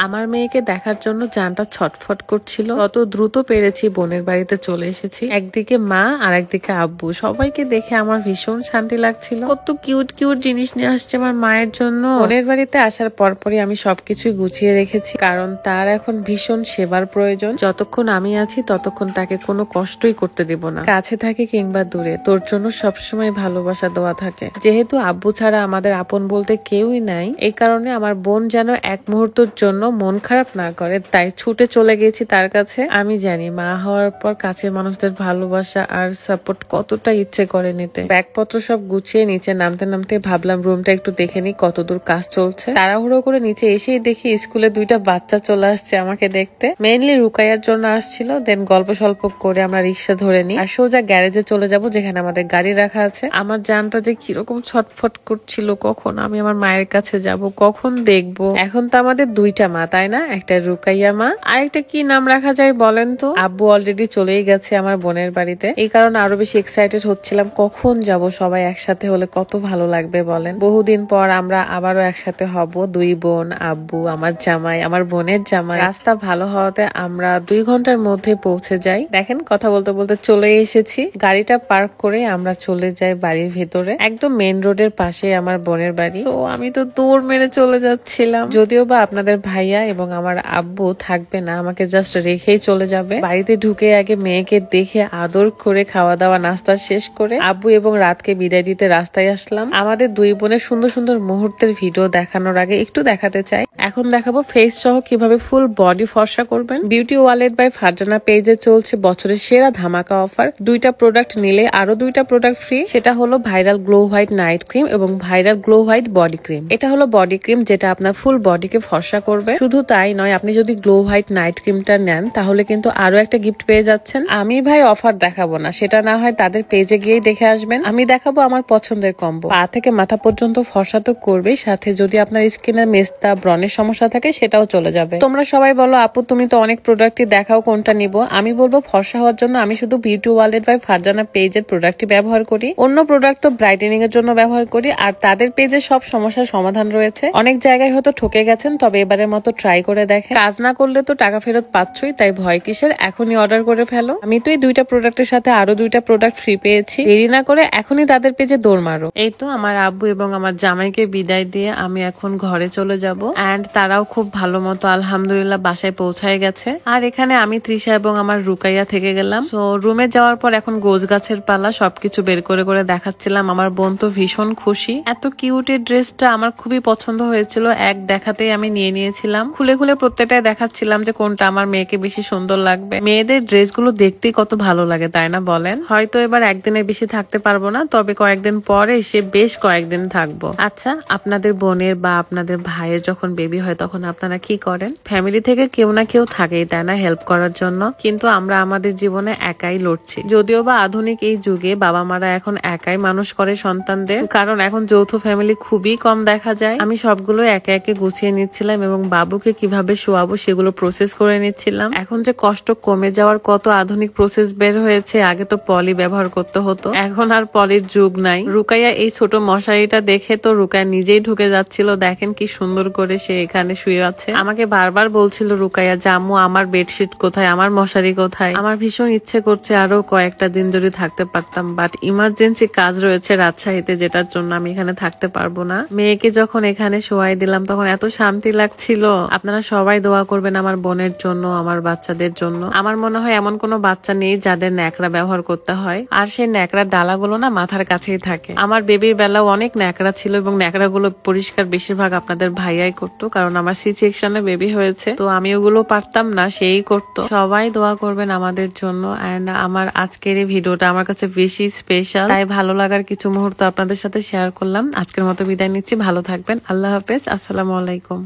আমার মেয়েকে দেখার জন্য জানটা ছটফট করছিল। তত দ্রুত পেরেছি বোনের বাড়িতে চলে এসেছি। একদিকে মা আর একদিকে আব্বু, সবাইকে দেখে আমার ভীষণ শান্তি লাগছিল। কত কিউট কিউট জিনিস নিয়ে আসছে আমার মায়ের জন্য। বোনের বাড়িতে আসার পরপরই আমি সবকিছুই গুছিয়ে রেখেছি, কারণ তার এখন ভীষণ সেবার প্রয়োজন। যতক্ষণ আমি আছি ততক্ষণ তাকে কোনো কষ্টই করতে দিব না, কাছে থাকে কিংবা দূরে তোর জন্য সবসময় ভালোবাসা দেওয়া থাকে। যেহেতু আব্বু ছাড়া আমাদের আপন বলতে কেউই নাই, এই কারণে আমার বোন যেন এক মুহূর্তের জন্য মন খারাপ না করে, তাই ছুটে চলে গেছি তার কাছে। আমি জানি মা হওয়ার পর কাছের মানুষদের ভালোবাসা আর সাপোর্ট কতটা ইচ্ছে করে নিতে। ব্যাগপত্র সব গুছিয়ে নিচে নামতে নামতে ভাবলাম রুমটা একটু দেখে নি কতদূর কাজ চলছে। তাড়াহুড়ো করে নিচে এসেই দেখি স্কুলে দুইটা বাচ্চা চলে আসছে আমাকে দেখতে। মেইনলি রুকাইয়ার জন্য আসছিল। দেন গল্প স্বল্প করে আমরা রিক্সা ধরে নিই আর সোজা গ্যারেজে চলে যাব, যেখানে আমাদের গাড়ি রাখা আছে। আমার জানটা যে কিরকম ছটফট করছিল, কখন আমি আমার মায়ের কাছে যাব, কখন দেখবো। এখন তো আমাদের দুইটা মা, তাই না? একটা রুকাইয়া মা, আর একটা কি নাম রাখা যায় বলেন তো? আব্বু অলরেডি চলেই গেছে আমার বোনের বাড়িতে, এই কারণে আরো বেশি এক্সাইটেড হচ্ছিলাম কখন যাব। সবাই একসাথে হলে কত ভালো লাগবে বলেন। বহুদিন পর আমরা আবারও একসাথে হব, দুই বোন, আব্বু, আমার জামাই, আমার বোনের জামাই। রাস্তা ভালো হওয়াতে আমরা 2 ঘন্টার মধ্যে পৌঁছে যাই। দেখেন কথা বলতে বলতে চলে এসেছি। গাড়িটা পার্ক করে আমরা চলে যাই বাড়ির ভেতরে। একদম মেন রোডের পাশে আমার বোনের বাড়ি। তো আমি তো দৌড় মেরে চলে যাচ্ছিলাম, যদিও বা আপনাদের ভাইয়া এবং আমার আব্বু থাকবে না, আমাকে জাস্ট রেখেই চলে যাবে। বাড়িতে ঢুকে আগে মেয়েকে দেখে আদর করে খাওয়া দাওয়া নাস্তা শেষ করে আব্বু এবং রাতকে বিদায় দিতে রাস্তায় আসলাম। আমাদের দুই বোনের সুন্দর সুন্দর মুহূর্তের ভিডিও দেখানোর আগে একটু দেখাতে চাই। এখন দেখাবো ফেস সহ কিভাবে ফুল বডি ফর্সা করবেন। বিউটি ওয়ালেট বাই ফারজানা পেজে চলছে বছরের সেরা ধামাকা অফার। 2টা প্রোডাক্ট নিলে আরো 2টা প্রোডাক্ট ফ্রি। সেটা হলো viral glow white night cream এবং viral glow white body cream. এটা হলো বডি ক্রিম যেটা আপনার ফুল বডিকে ফর্সা করবে। শুধু তাই নয়, আপনি যদি গ্লো হোয়াইট নাইট ক্রিমটা নেন তাহলে কিন্তু আরো একটা গিফট পেয়ে যাচ্ছেন। আমি ভাই অফার দেখাবো না, সেটা না হয় তাদের পেজে গিয়েই দেখে আসবেন। আমি দেখাবো আমার পছন্দের কম্বো। পা থেকে মাথা পর্যন্ত ফর্সা তো করবেই, সাথে যদি আপনার স্কিনের মেস্তা ব্রণের সমস্যা থাকে সেটাও চলে যাবে। তোমরা সবাই বলো আপু তুমি তো অনেক প্রোডাক্টই দেখাও, কোনটা নিব? আমি বলবো ফর্সা হওয়ার জন্য আমি শুধু বিউটি ওয়ালেট বাই ফারজানা পেজের প্রোডাক্টই ব্যবহার করি। অন্য প্রোডাক্ট তো ব্রাইটেনিং এর জন্য ব্যবহার করি, আর তাদের পেজে সব সমস্যার সমাধান রয়েছে। অনেক জায়গায় হয়তো ঠকে গেছেন, তবে এবারের মতো ট্রাই করে দেখেন। কাজ না করলে তো টাকা ফেরত পাচ্ছই, তাই ভয় কিসের, এখনই অর্ডার করে ফেলো। আমি তো এই 2টা প্রোডাক্টের সাথে আরো 2টা প্রোডাক্ট ফ্রি পেয়েছি। দেরি না করে এখনই তাদের পেজে দৌড় মারো। এই তো আমার আব্বু এবং আমার জামাইকে বিদায় দিয়ে আমি এখন ঘরে চলে যাব। এন্ড তারাও খুব ভালো মতো আলহামদুলিল্লাহ বাসায় পৌঁছায় গেছে। আর এখানে আমি তৃষা এবং আমার রুকাইয়া থেকে গেলাম। তো রুমে যাওয়ার পর এখন গোছ গাছের পালা, সবকিছু বের করে করে দেখাচ্ছিলাম। আমার বোন তো ভীষণ খুশি। এত কিউটের ড্রেসটা আমার খুবই পছন্দ হয়েছিল, এক দেখাতেই আমি নিয়ে নিয়েছিলাম। খুলে খুলে প্রত্যেকটাই দেখাচ্ছিলাম যে কোনটা আমার মেয়েকে বেশি সুন্দর লাগবে। মেয়েদের ড্রেসগুলো দেখতেই কত ভালো লাগে, তাই না বলেন? হয়তো এবার একদিনের বেশি থাকতে পারবো না, তবে কয়েকদিন পরে এসে বেশ কয়েকদিন থাকবো। আচ্ছা, আপনাদের বোনের বা আপনাদের ভাইয়ের যখন বেবি হয় তখন আপনারা কি করেন? ফ্যামিলি থেকে কেউ না কেউ থাকেই, তাই না, হেল্প করার জন্য। কিন্তু আমরা আমাদের জীবনে একাই লড়ছি। যদিও বা আধুনিক এই যুগে বাবা মারা এখন একাই মানুষ করে সন্তানদের, কারণ এখন যৌথ ফ্যামিলি খুবই কম দেখা যায়। আমি সবগুলো একে একে গুছিয়ে নিচ্ছিলাম এবং বাবুকে কিভাবে শোয়াবো সেগুলো প্রসেস করে নিচ্ছিলাম। এখন যে কষ্ট কমে যাওয়ার কত আধুনিক প্রসেস বের হয়েছে। আগে তো পলি ব্যবহার করতে হতো, এখন আর পলির যুগ নাই। রুকাইয়া এই ছোট মশারিটা দেখে তো রুকাইয়া নিজেই ঢুকে যাচ্ছিল। দেখেন কি সুন্দর করে সে এখানে শুয়ে আছে। আমাকে বারবার বলছিল রুকাইয়া যে আম্মু আমার বেডশিট কোথায়, আমার মশারি কোথায়। আমার ভীষণ ইচ্ছে করছে আরো কয়েকটা দিন যদি থাকতে পারতাম, বাট ইমার্জেন্সি কাজ রয়েছে রাজশাহীতে, যেটার জন্য আমি এখানে থাকতে পারবো না। মেয়েকে যখন এখানে শোয়াই দিলাম তখন এত শান্তি লাগছিল। আপনারা সবাই দোয়া করবেন আমার বোনের জন্য, আমার বাচ্চাদের জন্য। আমার মনে হয় এমন কোনো বাচ্চা নেই যাদের ন্যাকড়া ব্যবহার করতে হয়, আর সেই ন্যাকড়ার ডালাগুলো না মাথার কাছেই থাকে। আমার বেবির বেলাও অনেক ন্যাকড়া ছিল এবং ন্যাকড়াগুলো পরিষ্কার বেশিরভাগ আপনাদের ভাইয়াই করতো, কারণ আমার সি সেকশনে বেবি হয়েছে, তো আমি ওগুলো পারতাম না, সেই করতো। সবাই দোয়া করবেন আমাদের জন্য। এন্ড আমার আজকের এই ভিডিওটা আমার কাছে বেশি স্পেশাল, তাই ভালো লাগার কিছু মুহূর্ত আপনাদের সাথে শেয়ার করলাম। আজকের মতো বিদায় নিচ্ছি, ভালো থাকবেন, আল্লাহ হাফেজ, আসসালামু আলাইকুম।